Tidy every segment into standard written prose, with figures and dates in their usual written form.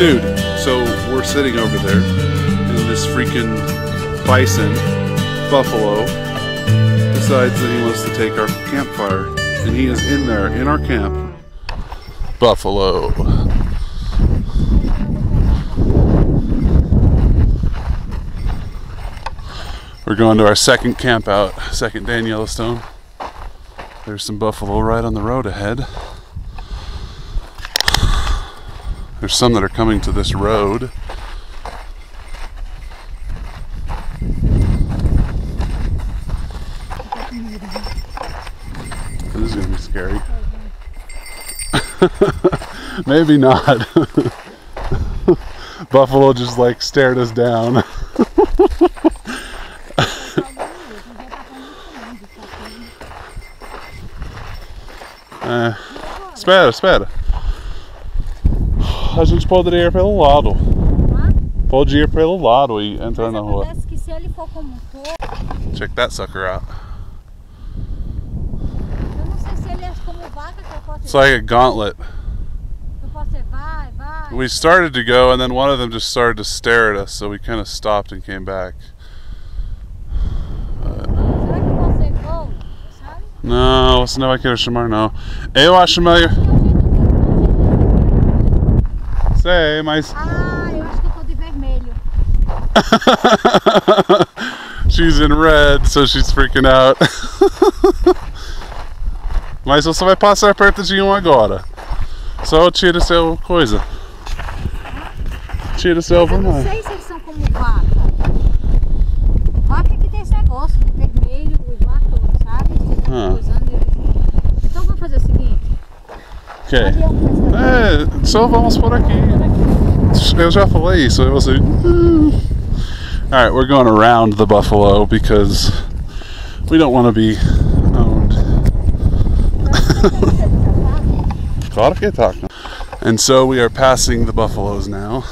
Dude, so we're sitting over there, and this freaking bison, buffalo, decides that he wants to take our campfire, and he is in there, in our camp. Buffalo. We're going to our second camp out, second day in Yellowstone. There's some buffalo right on the road ahead. There's some that are coming to this road. This is gonna be scary. Maybe not. Buffalo just like stared us down. Espera, espera. A gente poderia ir pelo lado. Pode ir pelo lado e entrar na rua. Que se ele for como Check that sucker out. Eu não sei se ele é como vaca que eu posso. It's like a gauntlet. Eu posso ir, vai, vai. We started to go and then one of them just started to stare at us, so we kind of stopped and came back. Será que eu posso ir gol? Sabe? Não, você não vai querer chamar não. Eu acho melhor. Sei, mas... Ah, eu acho que eu tô de vermelho. She's in red, so she's freaking out. Mas você vai passar perto de um agora. Só tira seu coisa. Tira seu Eu não vermelho. sei se eles são como vaca. Vaca que tem esse negócio de vermelho, os lá todos, sabe? Então vamos fazer o seguinte. Ok. É, só vamos por aqui. Eu já falei isso. Eu sei. Alright, we're going around the buffalo because we don't want to be owned. Claro que tá. And so we are passing the buffaloes now.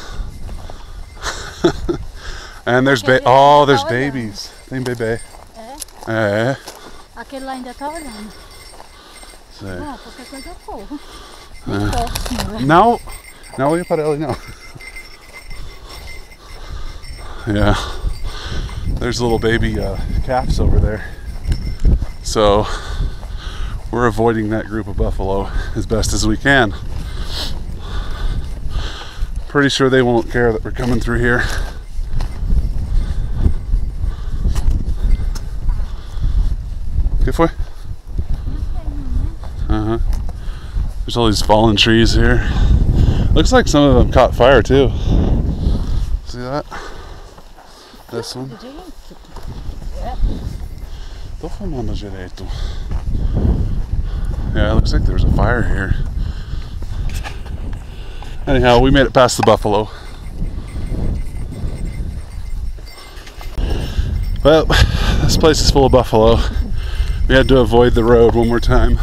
And there's there's babies. Tem bebê. É? Aquele lá ainda tá olhando. Sei. Não, qualquer coisa eu corro. Não, não olha para ele não. Yeah, there's little baby calves over there. So we're avoiding that group of buffalo as best as we can. Pretty sure they won't care that we're coming through here. ¿Qué fue? There's all these fallen trees here. Looks like some of them caught fire too. See that? This one. Tô fumando direito. Yeah, it looks like there's a fire here. Anyhow, we made it past the buffalo. Well, this place is full of buffalo. We had to avoid the road one more time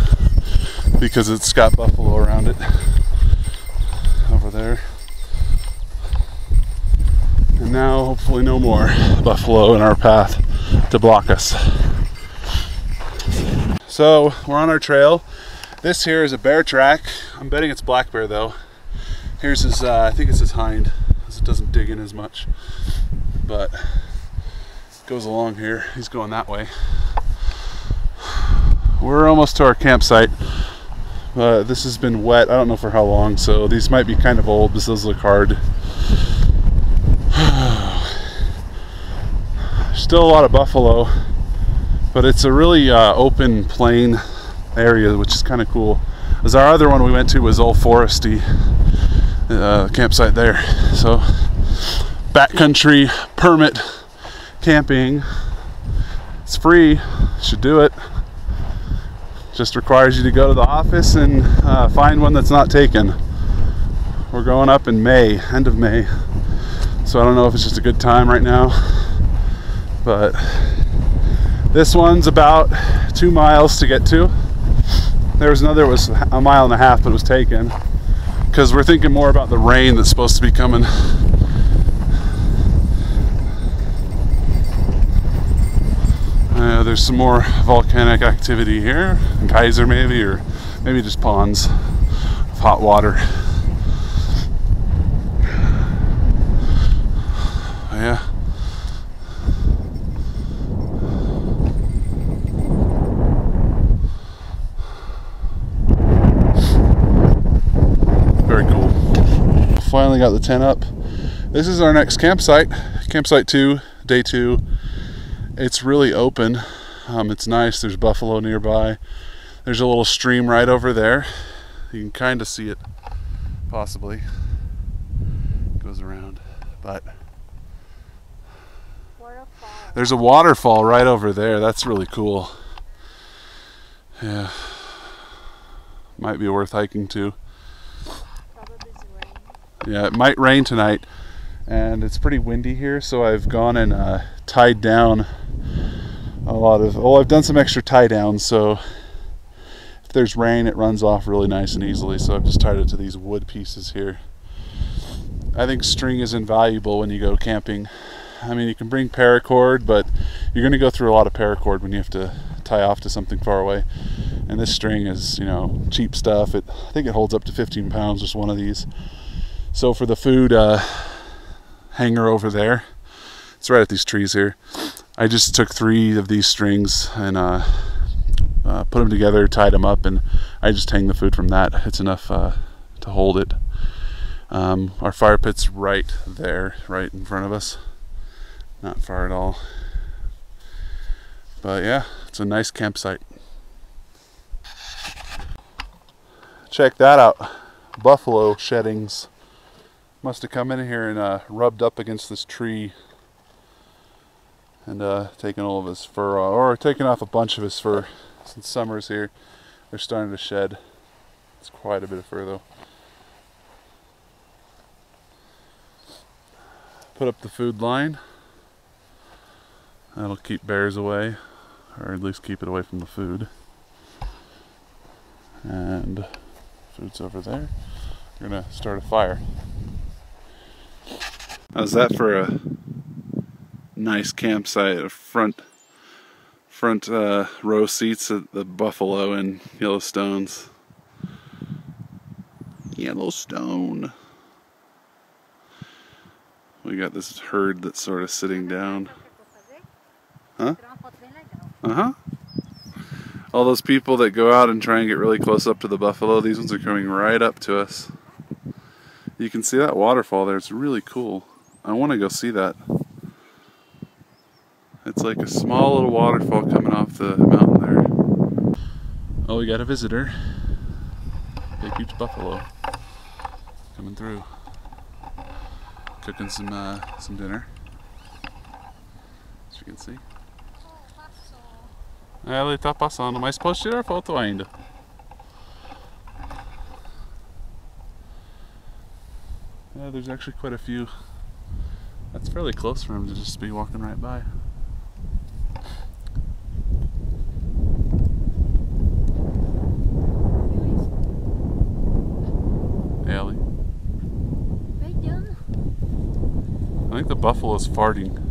because it's got buffalo around it over there. And now hopefully no more buffalo in our path to block us. So we're on our trail. This here is a bear track. I'm betting it's black bear though. Here's his, I think it's his hind, because it doesn't dig in as much. But it goes along here. He's going that way. We're almost to our campsite. This has been wet, I don't know for how long, so these might be kind of old, because those look hard. Still a lot of buffalo, but it's a really open plain area, which is kind of cool. As our other one we went to was all foresty campsite there. So backcountry permit camping. It's free, should do it. Just requires you to go to the office and find one that's not taken. We're going up in May, end of May. So I don't know if it's just a good time right now, but this one's about 2 miles to get to. There was another, it was 1.5 miles, but it was taken because we're thinking more about the rain that's supposed to be coming. There's some more volcanic activity here, a geyser maybe, or maybe just ponds of hot water. finally got the tent up. This is our next campsite, campsite 2, day 2. It's really open. It's nice. There's buffalo nearby. There's a little stream right over there. You can kind of see it, possibly. It goes around, but Waterfall. there's a waterfall right over there. That's really cool. Yeah, might be worth hiking to. Probably rain. Yeah, it might rain tonight, and it's pretty windy here, so I've gone and tied down a lot of, I've done some extra tie downs, so if there's rain it runs off really nice and easily, so I've just tied it to these wood pieces here. I think string is invaluable when you go camping. I mean, you can bring paracord, but you're going to go through a lot of paracord when you have to tie off to something far away. And this string is, cheap stuff. I think it holds up to 15 pounds, just one of these. So for the food hanger over there, it's right at these trees here. I just took 3 of these strings and put them together, tied them up, and I just hang the food from that. It's enough to hold it. Our fire pit's right there, right in front of us. Not far at all. But yeah, it's a nice campsite. Check that out. Buffalo sheddings. Must have come in here and rubbed up against this tree and taken all of his fur off, or taken off a bunch of his fur. Since summer's here, they're starting to shed. It's quite a bit of fur though. Put up the food line. That'll keep bears away, or at least keep it away from the food. And food's over there. We're gonna start a fire. How's that for a nice campsite? Front row seats at the buffalo in Yellowstone's. Yellowstone. We got this herd that's sort of sitting down. Huh? Uh-huh. All those people that go out and try and get really close up to the buffalo, these ones are coming right up to us. You can see that waterfall there. It's really cool. I want to go see that. It's like a small little waterfall coming off the mountain there. Oh, we got a visitor. Big, huge buffalo coming through. Cooking some dinner, as you can see. Ela está passando, mas pode tirar foto ainda. Yeah, there's actually quite a few. That's fairly close for him to just be walking right by. Ellie. I think the buffalo's farting.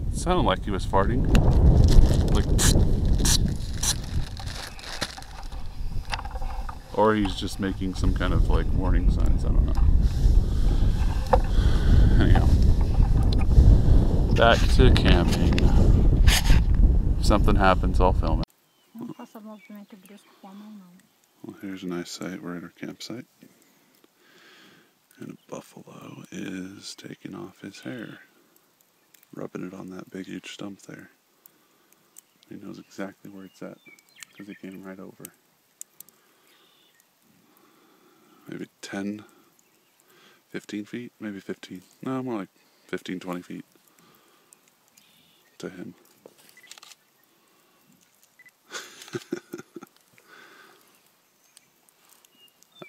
It sounded like he was farting. Like, or he's just making some kind of like warning signs, I don't know. Anyhow, back to camping. If something happens, I'll film it. Well, here's a nice site. We're at our campsite. And a buffalo is taking off his hair. Rubbing it on that big huge stump there. He knows exactly where it's at because he came right over. Maybe 10, 15 feet? Maybe 15. No, more like 15, 20 feet to him.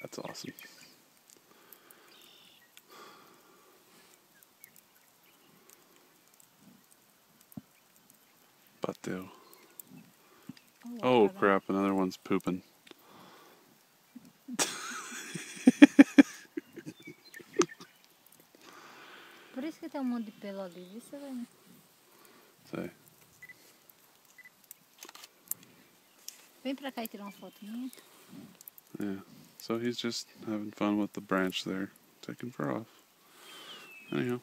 That's awesome. Bateu. Oh crap, another one's pooping. Por isso que tem monte de pelo ali, viu, Selene? Sei. Vem pra cá e tirar uma foto minha. Yeah, so he's just having fun with the branch there, taking fur off. Anyhow,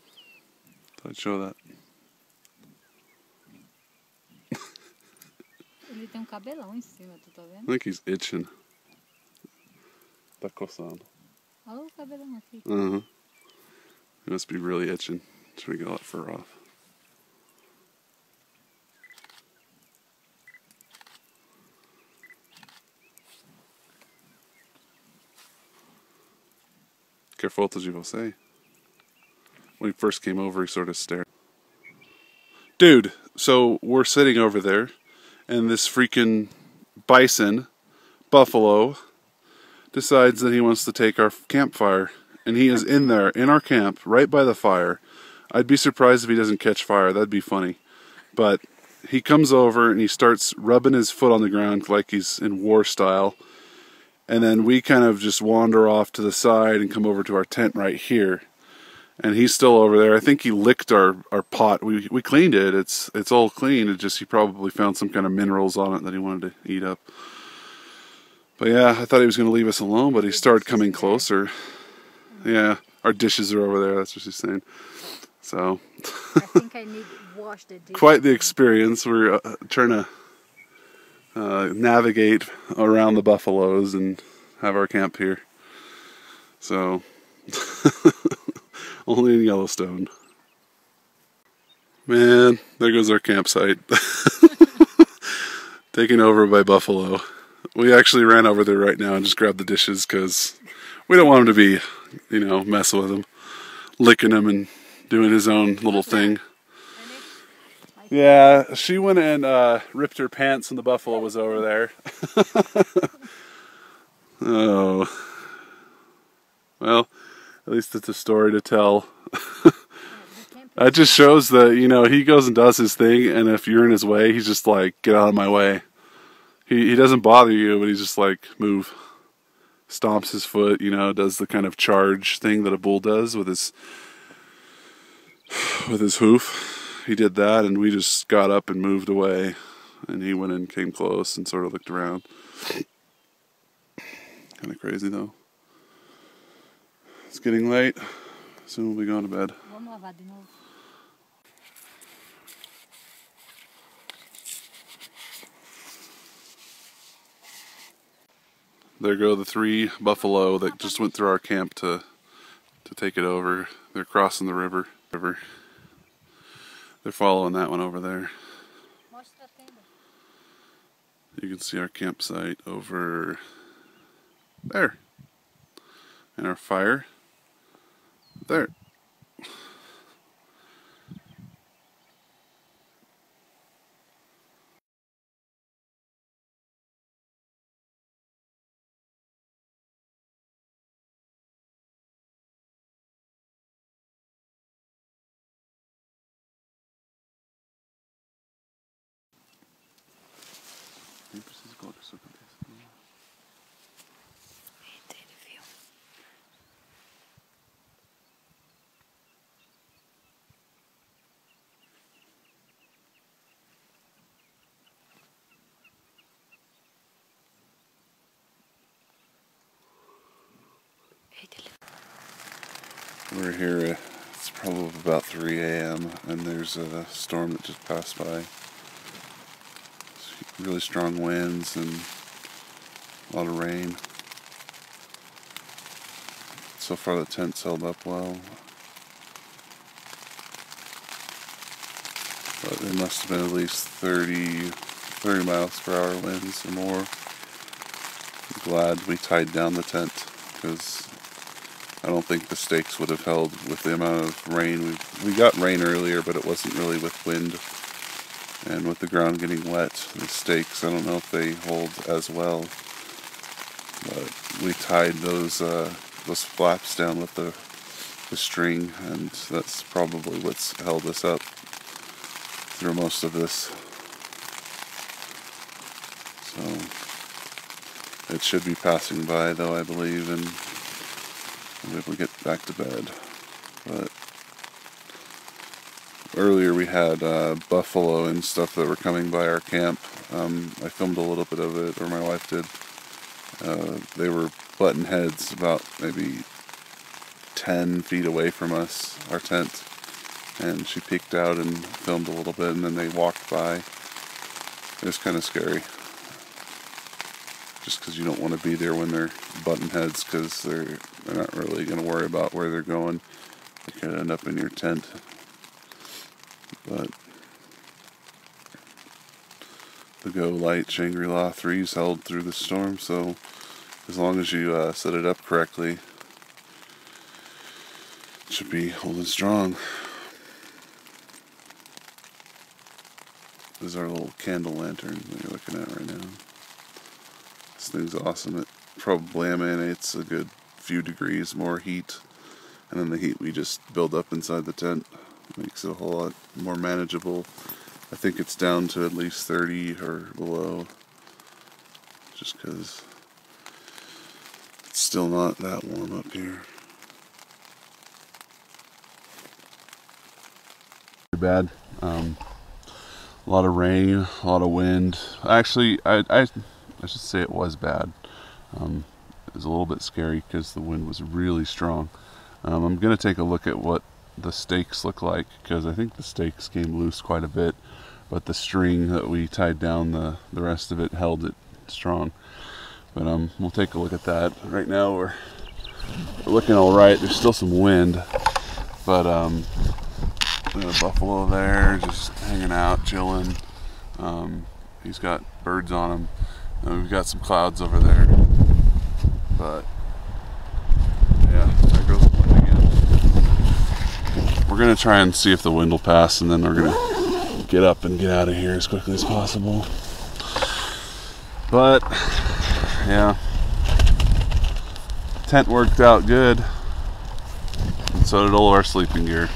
thought I'd show that. Ele tem cabelão em cima, tu tá vendo? I think he's itching. Tá coçando. Olha o cabelão aqui. Uh-huh. It must be really itching. Should we get all that fur off? Que fotos de você? When he first came over, he sort of stared. Dude, so we're sitting over there, and this freaking bison, buffalo, decides that he wants to take our campfire. And he is in there, in our camp, right by the fire. I'd be surprised if he doesn't catch fire. That'd be funny. But he comes over and he starts rubbing his foot on the ground like he's in war style. And then we kind of just wander off to the side and come over to our tent right here. And he's still over there. I think he licked our pot. We cleaned it. It's all clean. It just, he probably found some kind of minerals on it that he wanted to eat up. But yeah, I thought he was going to leave us alone, but he started coming closer. Yeah, our dishes are over there. That's what she's saying. So, I think I need to wash the dishes. Quite the experience. We're trying to navigate around the buffaloes and have our camp here. So, only in Yellowstone. Man, there goes our campsite. Taken over by buffalo. We actually ran over there right now and just grabbed the dishes because we don't want him to be, you know, messing with them, licking them and doing his own little thing. Yeah, she went and ripped her pants when the buffalo was over there. Oh. Well, at least it's a story to tell. That just shows that, you know, he goes and does his thing, and if you're in his way, he's just like, get out of my way. He doesn't bother you, but he's just like, move. Stomps his foot, you know, does the kind of charge thing that a bull does with his hoof. He did that, and we just got up and moved away. And he went and came close and sort of looked around. Kind of crazy, though. It's getting late. Soon we'll be going to bed. There go the 3 buffalo that just went through our camp to take it over. They're crossing the river. They're following that one over there. You can see our campsite over there. And our fire there. We're here, it's probably about 3 a.m. and there's a storm that just passed by. Really strong winds and a lot of rain. So far the tent's held up well. But it must have been at least 30 miles per hour winds or more. I'm glad we tied down the tent because I don't think the stakes would have held with the amount of rain. We got rain earlier, but it wasn't really with wind. And with the ground getting wet, the stakes, I don't know if they hold as well. But we tied those flaps down with the string, and that's probably what's held us up through most of this. So it should be passing by, though, I believe, and we'll be able to get back to bed. But earlier we had buffalo and stuff that were coming by our camp. I filmed a little bit of it, or my wife did. They were butting heads about maybe 10 feet away from us, our tent, and she peeked out and filmed a little bit, and then they walked by. It was kind of scary. just because you don't want to be there when they're button heads, because they're not really going to worry about where they're going. They could end up in your tent. But the Go Light Shangri-La 3's held through the storm, so as long as you set it up correctly, it should be holding strong. This is our little candle lantern that you're looking at right now. This thing's awesome. It probably emanates a good few degrees more heat, and then the heat we just build up inside the tent makes it a whole lot more manageable. I think it's down to at least 30 or below, just because it's still not that warm up here. Pretty bad. A lot of rain, a lot of wind. Actually, I should say it was bad. It was a little bit scary because the wind was really strong. I'm going to take a look at what the stakes look like, because I think the stakes came loose quite a bit, but the string that we tied down, the rest of it held it strong. But we'll take a look at that. Right now we're looking all right. There's still some wind, but got a buffalo there just hanging out, chilling. He's got birds on him. We've got some clouds over there, but yeah, there goes the wind again. We're gonna try and see if the wind will pass, and then we're gonna get up and get out of here as quickly as possible. But yeah, tent worked out good, and so did all of our sleeping gear.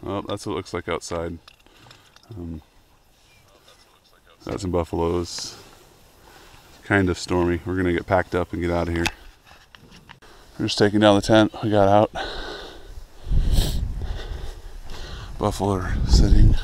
Well, that's what it looks like outside. Got some buffaloes. Kind of stormy. We're gonna get packed up and get out of here. We're just taking down the tent. We got out. Buffalo are sitting.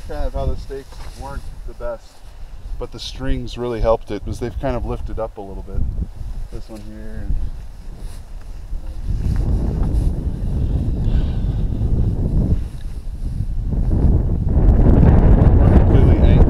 Kind of how the stakes weren't the best, but the strings really helped it, because they've kind of lifted up a little bit. This one here. Completely anchored.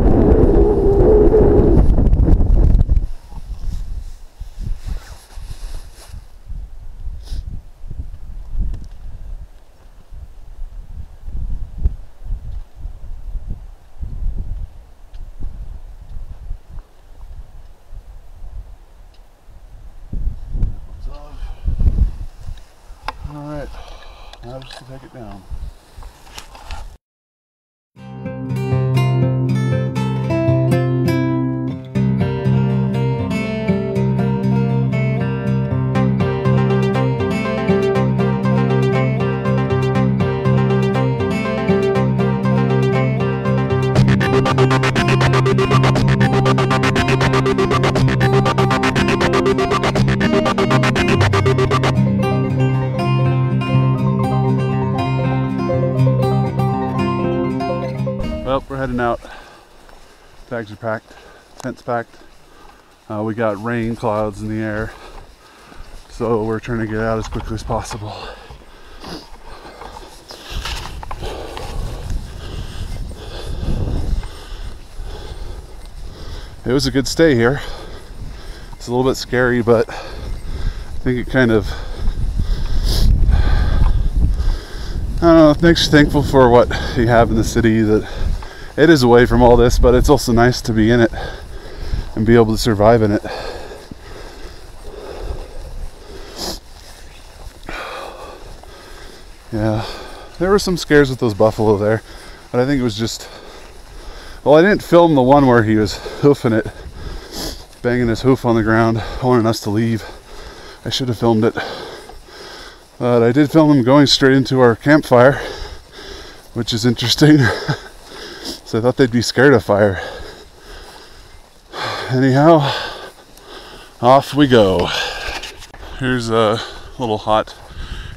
Alright, now just to take it down. Well, we're heading out. Bags are packed, tent's packed. We got rain clouds in the air, So we're trying to get out as quickly as possible. It was a good stay here. It's a little bit scary, but I think it kind of, I don't know, it makes you thankful for what you have in the city, that it is away from all this, but it's also nice to be in it and be able to survive in it. Yeah, there were some scares with those buffalo there, but I think it was just, well, I didn't film the one where he was hoofing it, banging his hoof on the ground, wanting us to leave. I should have filmed it. But I did film him going straight into our campfire, which is interesting. So I thought they'd be scared of fire. Anyhow, off we go. Here's a little hot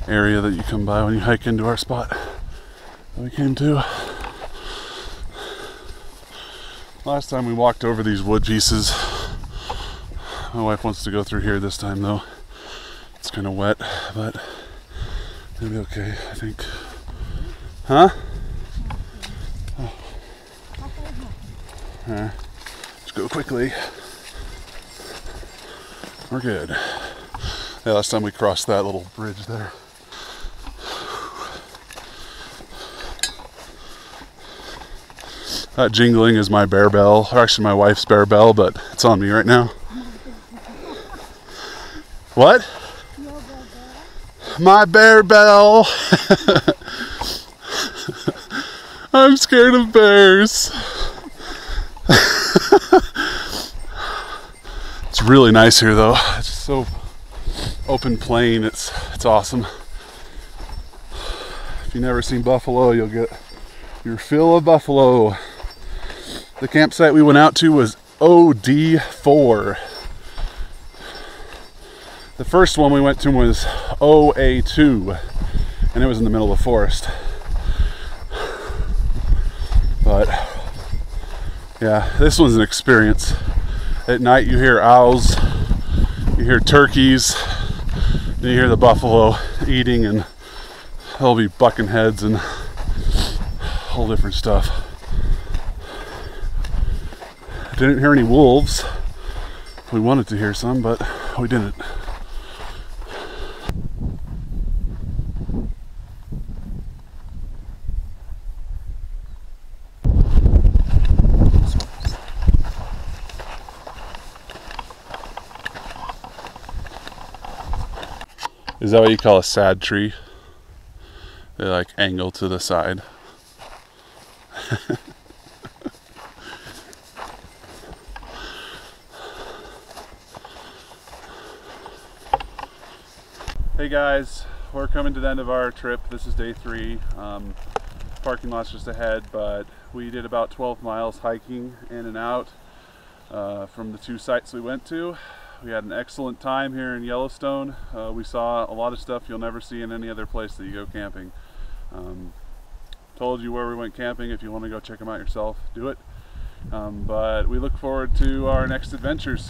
area that you come by when you hike into our spot that we came to. Last time we walked over these wood pieces. My wife wants to go through here this time though. It's kind of wet, but it'll be okay, I think. Huh? Oh. Let's go quickly. We're good. Yeah, last time we crossed that little bridge there. That jingling is my bear bell, or actually my wife's bear bell, but it's on me right now. What? My bear bell. I'm scared of bears. It's really nice here though. It's just so open plain. It's awesome. If you've never seen buffalo, you'll get your fill of buffalo. The campsite we went out to was OD4. The first one we went to was OA2, and it was in the middle of the forest. But yeah, this one's an experience. At night you hear owls, you hear turkeys, and you hear the buffalo eating, and they'll be bucking heads and whole different stuff. Didn't hear any wolves. We wanted to hear some, but we didn't. Is that what you call a sad tree? They like angle to the side. Hey guys, we're coming to the end of our trip. This is day 3. Parking lot's just ahead, but we did about 12 miles hiking in and out from the 2 sites we went to. We had an excellent time here in Yellowstone. We saw a lot of stuff you'll never see in any other place that you go camping. Told you where we went camping. If you want to go check them out yourself, do it. But we look forward to our next adventures.